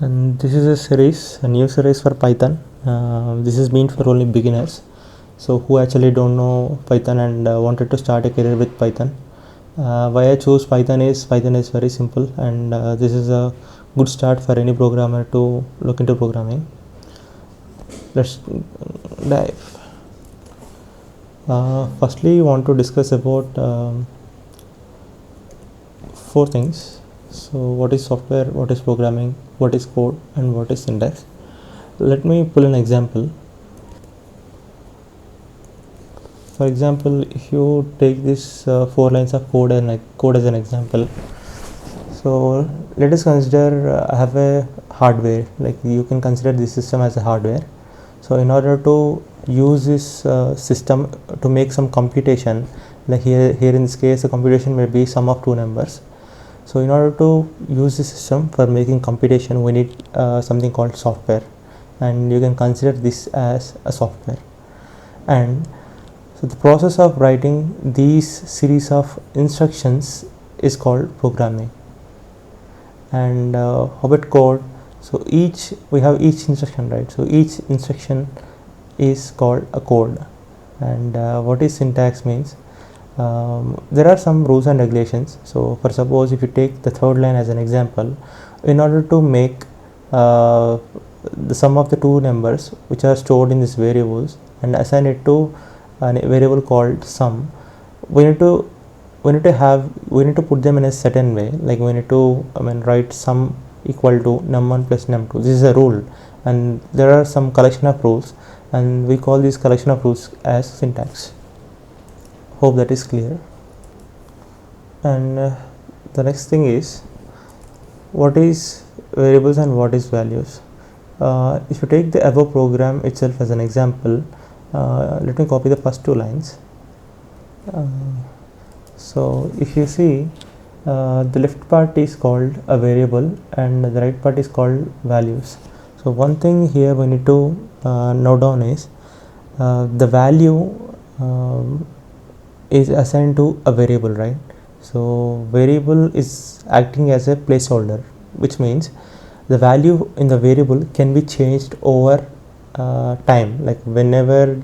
And this is a new series for Python. This is meant for only beginners, so who actually don't know Python and wanted to start a career with Python. Why I chose Python is very simple, and this is a good start for any programmer to look into programming. Let's dive. Firstly, you want to discuss about four things. So what is software, what is programming, what is code, and what is syntax. Let me pull an example. For example, if you take this 4 lines of code and code as an example, so let us consider I have a hardware, like you can consider this system as a hardware. So in order to use this system to make some computation, like here in this case the computation may be sum of two numbers. So in order to use the system for making computation, we need something called software, and you can consider this as a software. And so the process of writing these series of instructions is called programming. And how about code? So we have each instruction, right? So each instruction is called a code. And what is syntax means? There are some rules and regulations. So for suppose if you take the third line as an example, in order to make the sum of the two numbers which are stored in these variables and assign it to a variable called sum, we need to put them in a certain way, like we need to write sum equal to num1 plus num2. This is a rule, and there are some collection of rules, and we call this collection of rules as syntax. Hope that is clear. And the next thing is, what is variables and what is values. If you take the above program itself as an example, let me copy the first two lines. So if you see, the left part is called a variable and the right part is called values. So one thing here we need to note down is the value is assigned to a variable, right? So variable is acting as a placeholder, which means the value in the variable can be changed over time, like whenever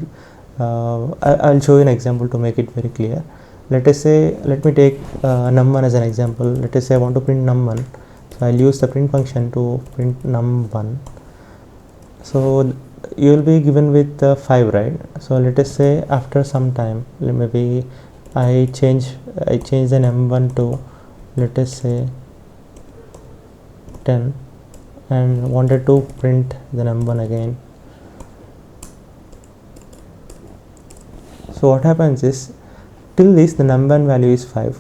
I'll show you an example to make it very clear. Let me take num1 as an example. Let us say I want to print num1, so I'll use the print function to print num1. So you will be given with 5, right? So let us say after some time, maybe I change the num1 to, let us say, 10, and wanted to print the num1 again. So what happens is, till this the num1 value is 5.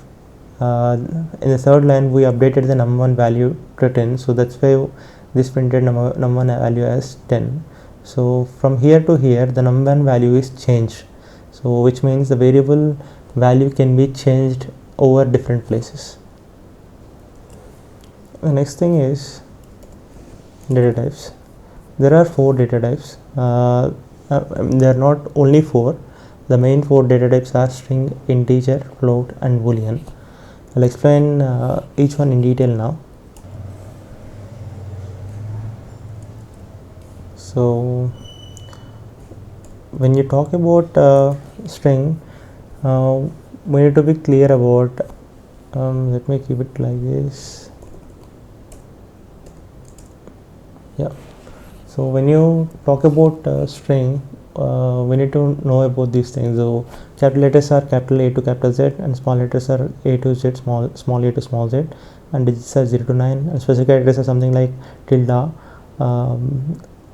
In the third line we updated the num1 value to 10, so that's why this printed num1 value as 10. So from here to here the num1 value is changed, so which means the variable value can be changed over different places. The next thing is data types. There are 4 data types. They are not only 4. The main 4 data types are string, integer, float, and boolean. I'll explain each one in detail now. So when you talk about string, we need to be clear about, let me keep it like this. Yeah. So when you talk about string, we need to know about these things. So capital letters are capital A to capital Z, and small letters are A to Z, small a to small z, and digits are 0 to 9, and special characters are something like tilde,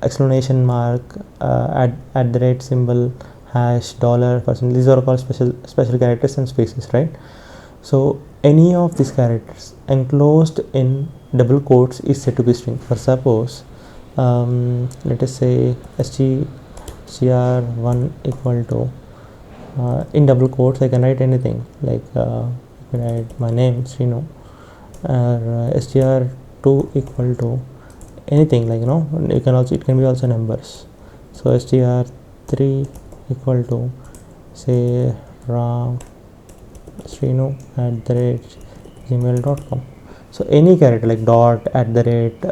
exclamation mark, at the rate symbol, hash, dollar, %. These are called special characters and spaces, right? So any of these characters enclosed in double quotes is said to be string. For suppose let us say str1 equal to, in double quotes I can write anything, like I can write my name Srinu, or str2 equal to anything, like it can be also numbers. So str3 equal to, say, Ram Srinu @gmail.com. So any character like dot, at the rate,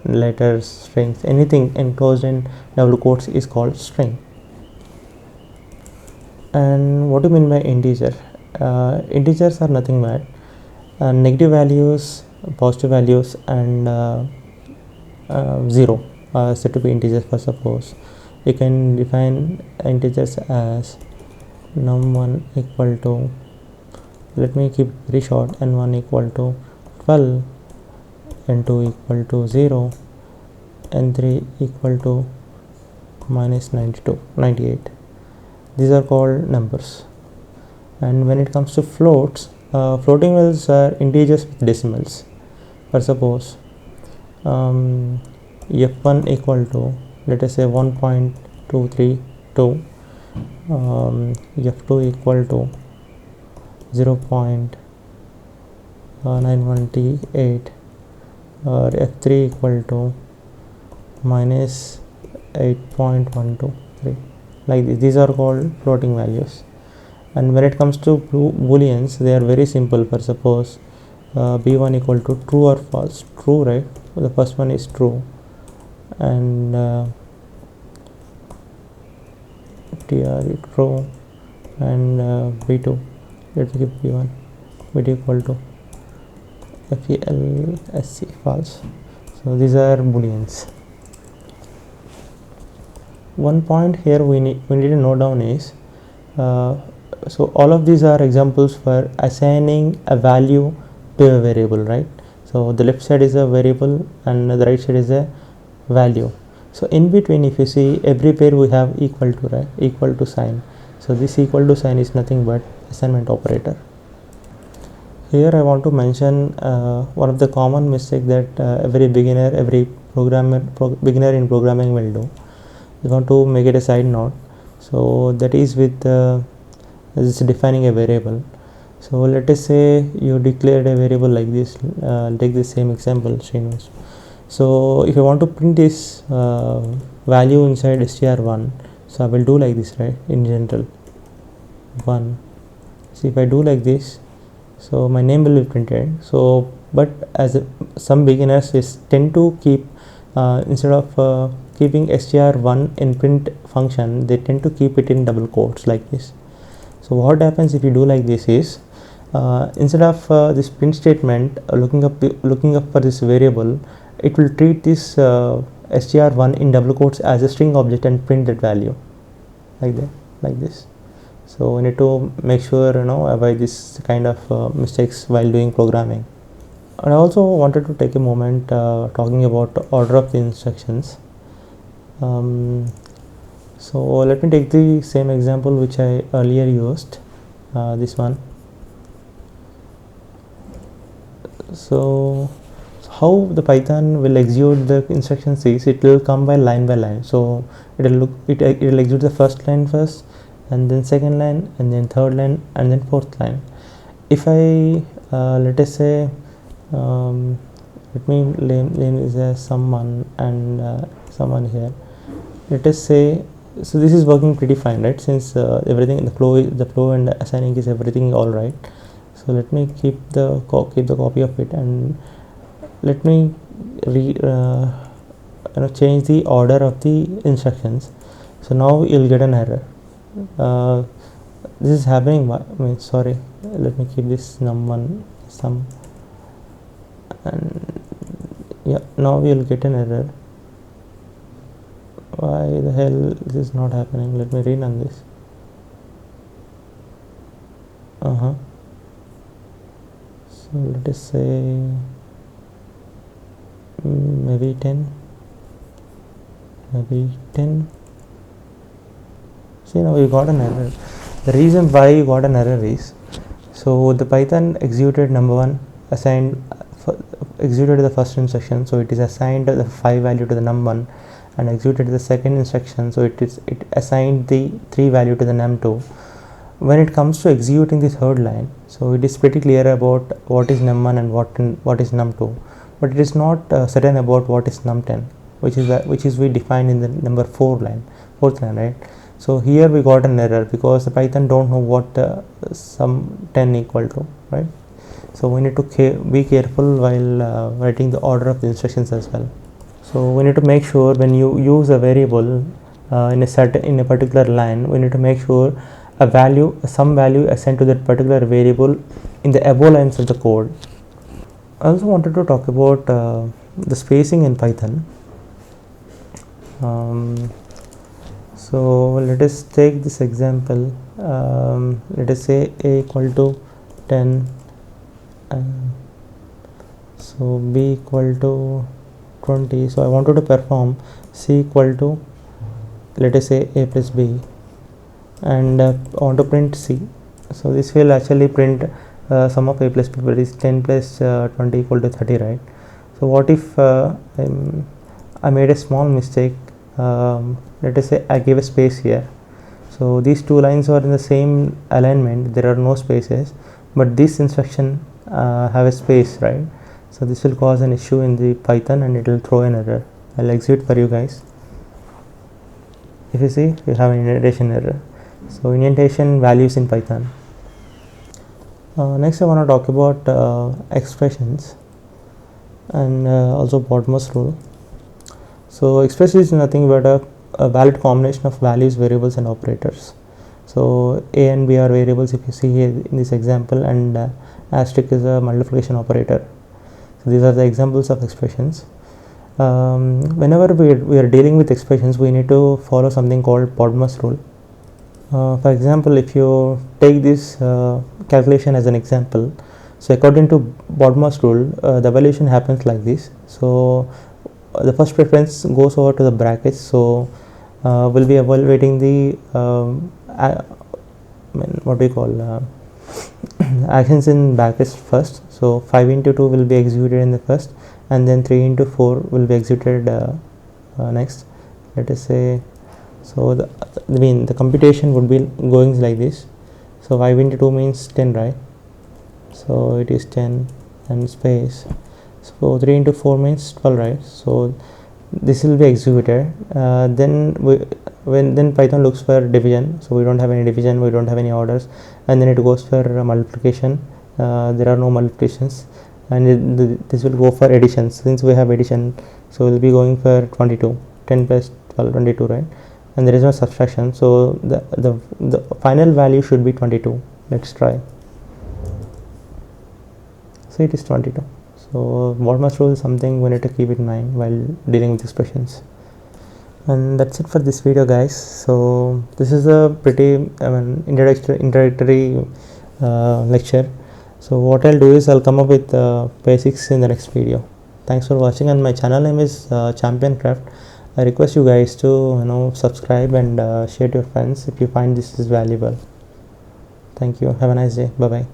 letters, strings, anything enclosed in double quotes is called string. And what do you mean by integer? Integers are nothing but negative values, positive values, and 0 are said to be integers. For suppose you can define integers as num1 equal to, let me keep very short, n1 equal to 12, n2 equal to 0, n3 equal to minus 98. These are called numbers. And when it comes to floats, floating values are integers with decimals. For suppose f1 equal to, let us say 1.232, f2 equal to 0.918, or f3 equal to minus 8.123. like this. These are called floating values. And when it comes to booleans, they are very simple. For suppose b1 equal to true or false. True, right? The first one is true, and tr is true, and b2, let's keep b1, b2 equal to falsc, false. So these are booleans. One point here we need to note down is so all of these are examples for assigning a value to a variable, right? So the left side is a variable and the right side is a value. So in between, if you see, every pair we have equal to, right? Equal to sign. So this equal to sign is nothing but assignment operator. Here I want to mention one of the common mistake that every beginner in programming will do. You want to make it a side note. So that is with this defining a variable. So let us say you declared a variable like this. Take the same example, Srinivas. So if I want to print this value inside str1, so I will do like this, right? In general, 1. So if I do like this, so my name will be printed. So but as some beginners tend to keep instead of keeping str1 in print function, they tend to keep it in double quotes like this. So what happens if you do like this is instead of this print statement looking up for this variable, it will treat this str1 in double quotes as a string object and print that value like that, like this. So we need to make sure, avoid this kind of mistakes while doing programming. And I also wanted to take a moment talking about the order of the instructions. So let me take the same example which I earlier used, this one. So how the Python will execute the instructions is, it will come by line. So it will execute the first line first, and then second line, and then third line, and then fourth line. If I let us say let me name is a someone and someone here. Let us say, so this is working pretty fine, right? Since everything, the flow and assigning is everything all right. So let me keep the copy of it, and let me change the order of the instructions. So now you'll get an error. This is happening. Sorry. Let me keep this num1 sum, and yeah, now we'll get an error. Why the hell this is not happening? Let me rerun this. So let us say maybe 10. See, now we got an error. The reason why you got an error is, so the Python executed num1, executed the first instruction, so it is assigned the 5 value to the num1, and executed the second instruction, so it assigned the 3 value to the num2. When it comes to executing the third line, so it is pretty clear about what is num1 and what is num2, but it is not certain about what is num10, which is we defined in the number fourth line, right? So here we got an error because the Python don't know what sum 10 equal to, right? So we need to be careful while writing the order of the instructions as well. So we need to make sure when you use a variable in a particular line, we need to make sure some value assigned to that particular variable in the above lines of the code. I also wanted to talk about the spacing in Python. So let us take this example. Let us say a equal to 10, so b equal to 20. So I wanted to perform c equal to, let us say, a plus b, and I want to print c. So this will actually print sum of a plus b, but is 10 plus 20 equal to 30, right? So what if I made a small mistake? Let us say I gave a space here. So these two lines are in the same alignment, there are no spaces, but this instruction have a space, right? So this will cause an issue in the Python and it will throw an error. I'll exit for you guys. If you see, you have an indentation error. So indentation values in Python. Next I want to talk about expressions and also BODMAS rule. So expression is nothing but a valid combination of values, variables and operators. So a and b are variables, if you see here in this example, and asterisk is a multiplication operator. So these are the examples of expressions. Whenever we are dealing with expressions, we need to follow something called BODMAS rule. For example, if you take this calculation as an example, so according to BODMAS rule, the evaluation happens like this. So the first preference goes over to the brackets. So we'll be evaluating the what we call actions in brackets first. So 5 into 2 will be executed in the first, and then 3 into 4 will be executed next. Let us say, so the computation would be going like this. So 5 into 2 means 10, right? So it is 10 and space. So 3 into 4 means 12, right? So this will be executed. Then Python looks for division. So we don't have any division, we don't have any orders, and then it goes for multiplication. There are no multiplications, and this will go for addition. Since we have addition, so we'll be going for 22. 10 plus 12, 22, right? And there is no subtraction. So the final value should be 22. Let's try. So it is 22. So BODMAS rule is something we need to keep in mind while dealing with expressions. And that's it for this video, guys. So this is a pretty introductory lecture. So what I'll do is I'll come up with basics in the next video. Thanks for watching, and my channel name is Champion Craft. I request you guys to subscribe and share to your friends if you find this is valuable. Thank you. Have a nice day. Bye bye.